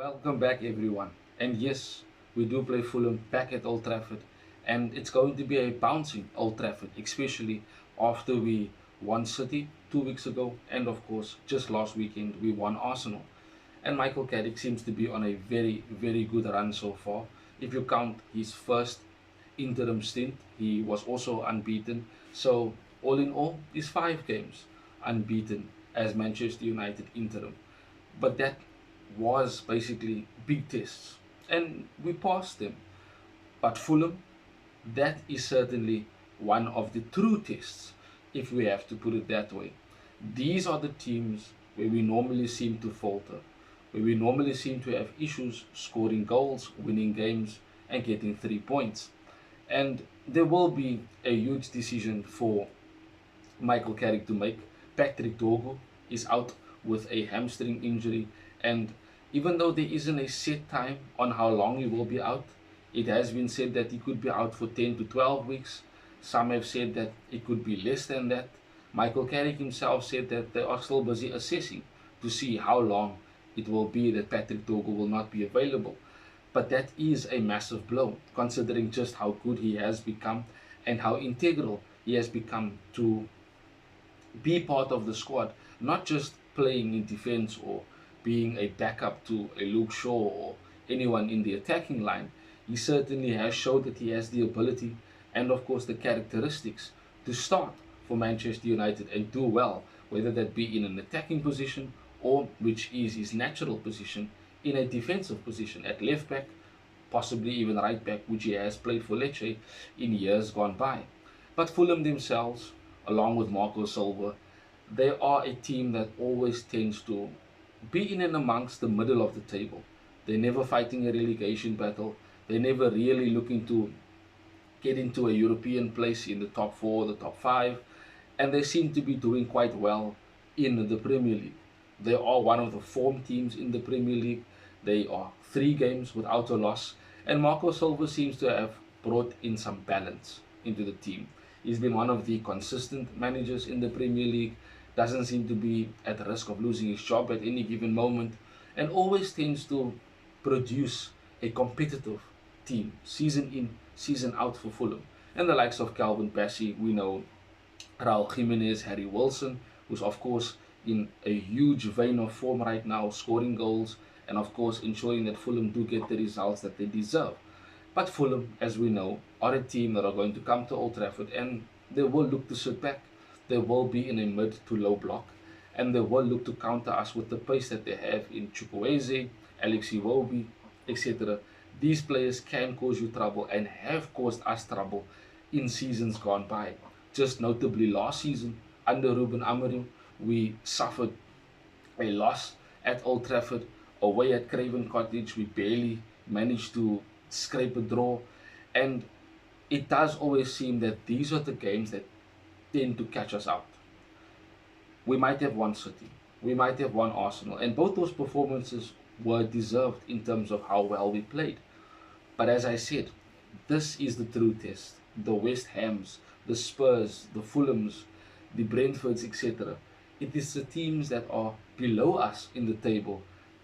Welcome back, everyone. And yes, we do play Fulham back at Old Trafford, and it's going to be a bouncing Old Trafford, especially after we won City 2 weeks ago, and of course, just last weekend we won Arsenal. And Michael Carrick seems to be on a very, very good run so far. If you count his first interim stint, he was also unbeaten. So, all in all, is 5 games unbeaten as Manchester United interim. But that was basically big tests, and we passed them. But Fulham, that is certainly one of the true tests, if we have to put it that way. These are the teams where we normally seem to falter, where we normally seem to have issues scoring goals, winning games, and getting 3 points. And there will be a huge decision for Michael Carrick to make. Patrick Dogo is out with a hamstring injury, and even though there isn't a set time on how long he will be out, it has been said that he could be out for 10 to 12 weeks. Some have said that it could be less than that. Michael Carrick himself said that they are still busy assessing to see how long it will be that Patrick Dogo will not be available. But that is a massive blow, considering just how good he has become and how integral he has become to be part of the squad, not just playing in defense or being a backup to a Luke Shaw or anyone in the attacking line. He certainly has showed that he has the ability and, of course, the characteristics to start for Manchester United and do well, whether that be in an attacking position or, which is his natural position, in a defensive position at left back, possibly even right back, which he has played for Lecce in years gone by. But Fulham themselves, along with Marco Silva, they are a team that always tends to be in and amongst the middle of the table. They're never fighting a relegation battle. They're never really looking to get into a European place in the top four, the top five, and they seem to be doing quite well in the Premier League. They are one of the form teams in the Premier League. They are 3 games without a loss, and Marco Silva seems to have brought in some balance into the team. He's been one of the consistent managers in the Premier League, doesn't seem to be at risk of losing his job at any given moment, and always tends to produce a competitive team, season in, season out for Fulham. And the likes of Calvin Bassey, we know Raul Jimenez, Harry Wilson, who's of course in a huge vein of form right now, scoring goals, and of course ensuring that Fulham do get the results that they deserve. But Fulham, as we know, are a team that are going to come to Old Trafford and they will look to sit back. They will be in a mid to low block and they will look to counter us with the pace that they have in Chukwueze, Alex Iwobi, etc. These players can cause you trouble and have caused us trouble in seasons gone by. Just notably last season, under Ruben Amorim, we suffered a loss at Old Trafford. Away at Craven Cottage, we barely managed to scrape a draw. And it does always seem that these are the games that tend to catch us out. We might have won City, we might have won Arsenal, and both those performances were deserved in terms of how well we played. But as I said, this is the true test. The West Hams, the Spurs, the Fulhams, the Brentfords, etc. It is the teams that are below us in the table.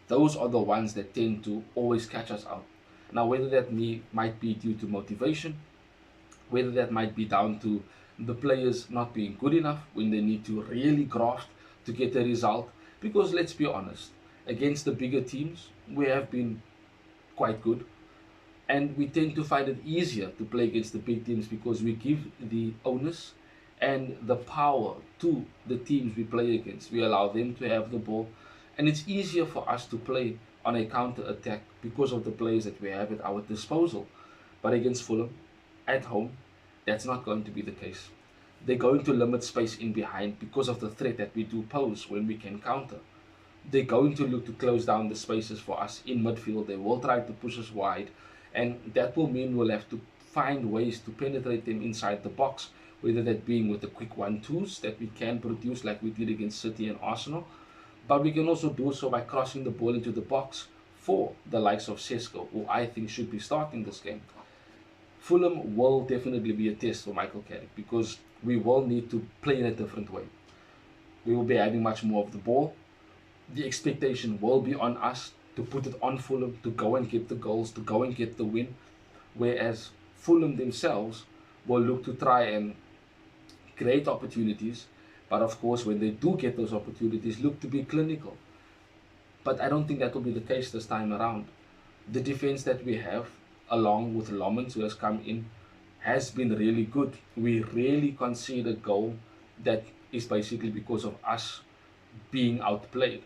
Those are the ones that tend to always catch us out. Now, whether that might be due to motivation, whether that might be down to the players not being good enough when they need to really graft to get a result, because let's be honest, against the bigger teams, we have been quite good. And we tend to find it easier to play against the big teams because we give the onus and the power to the teams we play against. We allow them to have the ball, and it's easier for us to play on a counter attack because of the players that we have at our disposal. But against Fulham, at home, that's not going to be the case. They're going to limit space in behind because of the threat that we do pose when we can counter. They're going to look to close down the spaces for us in midfield. They will try to push us wide, and that will mean we'll have to find ways to penetrate them inside the box, whether that being with the quick 1-2s that we can produce like we did against City and Arsenal, but we can also do so by crossing the ball into the box for the likes of Sesko, who I think should be starting this game. Fulham will definitely be a test for Michael Carrick because we will need to play in a different way. We will be having much more of the ball. The expectation will be on us to put it on Fulham, to go and get the goals, to go and get the win. Whereas Fulham themselves will look to try and create opportunities, but of course, when they do get those opportunities, look to be clinical. But I don't think that will be the case this time around. The defense that we have, along with Lommans, who has come in, has been really good. We rarely concede a goal that is basically because of us being outplayed.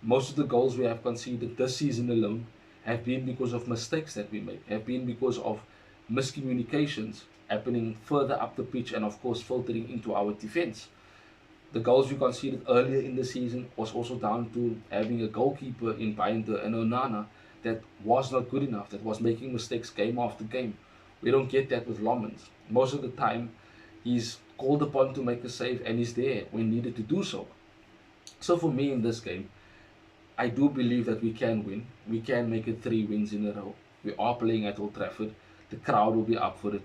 Most of the goals we have conceded this season alone have been because of mistakes that we make, have been because of miscommunications happening further up the pitch and of course filtering into our defense. The goals we conceded earlier in the season was also down to having a goalkeeper in Binder and Onana that was not good enough, that was making mistakes game after game. We don't get that with Lommans. Most of the time, he's called upon to make a save and he's there when needed to do so. So for me in this game, I do believe that we can win. We can make it 3 wins in a row. We are playing at Old Trafford. The crowd will be up for it.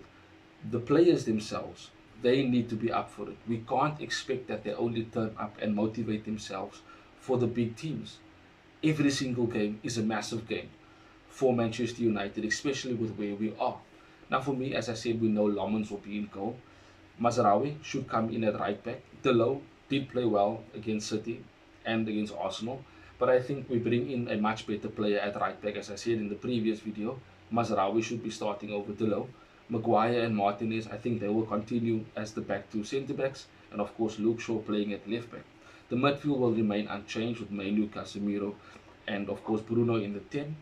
The players themselves, they need to be up for it. We can't expect that they only turn up and motivate themselves for the big teams. Every single game is a massive game for Manchester United, especially with where we are. Now for me, as I said, we know Lommans will be in goal. Mazraoui should come in at right back. Delo did play well against City and against Arsenal, but I think we bring in a much better player at right back. As I said in the previous video, Mazraoui should be starting over Delo. Maguire and Martinez, I think they will continue as the back two centre-backs, and of course Luke Shaw playing at left-back. The midfield will remain unchanged with Mainu, Casemiro, and of course Bruno in the 10.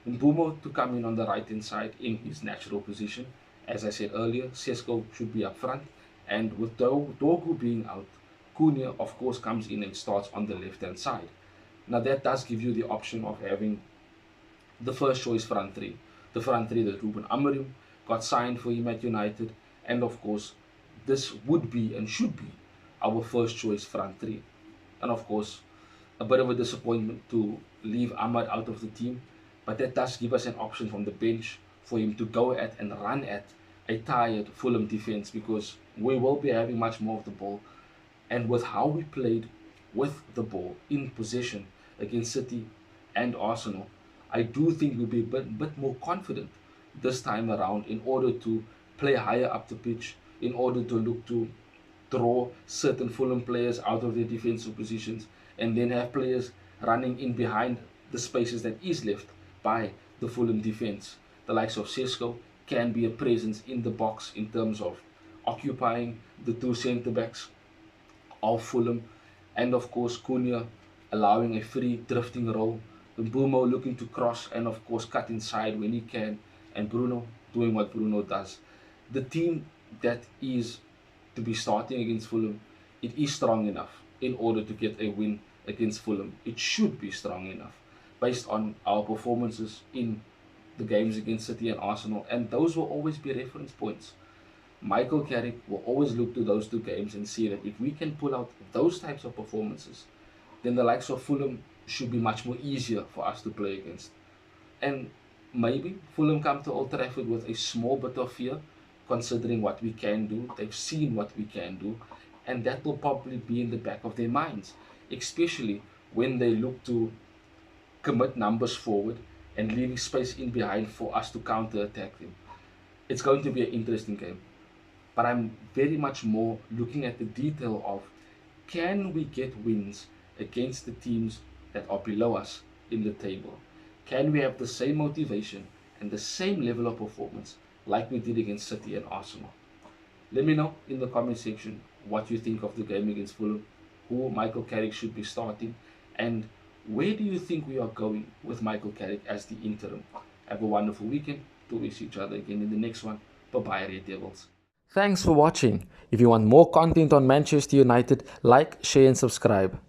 Mbumo to come in on the right-hand side in his natural position. As I said earlier, Sesko should be up front, and with Dogu being out, Cunha of course comes in and starts on the left-hand side. Now that does give you the option of having the first choice front three. The front three that Ruben Amorim got signed for him at United, and of course this would be and should be our first choice front three. And of course a bit of a disappointment to leave Ahmad out of the team, but that does give us an option from the bench for him to go at and run at a tired Fulham defense, because we will be having much more of the ball. And with how we played with the ball in possession against City and Arsenal, I do think we'll be a bit more confident this time around in order to play higher up the pitch, in order to look to draw certain Fulham players out of their defensive positions, and then have players running in behind the spaces that is left by the Fulham defense. The likes of Sesko can be a presence in the box in terms of occupying the two centre-backs of Fulham, and of course Cunha allowing a free drifting role, Mbumo looking to cross and of course cut inside when he can, and Bruno doing what Bruno does. The team that is to be starting against Fulham, it is strong enough in order to get a win against Fulham. It should be strong enough based on our performances in the games against City and Arsenal, and those will always be reference points. Michael Carrick will always look to those two games and see that if we can pull out those types of performances, then the likes of Fulham should be much more easier for us to play against. And maybe Fulham come to Old Trafford with a small bit of fear, considering what we can do. They've seen what we can do, and that will probably be in the back of their minds, especially when they look to commit numbers forward and leaving space in behind for us to counter-attack them. It's going to be an interesting game, but I'm very much more looking at the detail of, can we get wins against the teams that are below us in the table? Can we have the same motivation and the same level of performance like we did against City and Arsenal? Let me know in the comment section what you think of the game against Fulham, who Michael Carrick should be starting, and where do you think we are going with Michael Carrick as the interim? Have a wonderful weekend. Till we see each other again in the next one. Bye-bye, Red Devils. Thanks for watching. If you want more content on Manchester United, like, share and subscribe.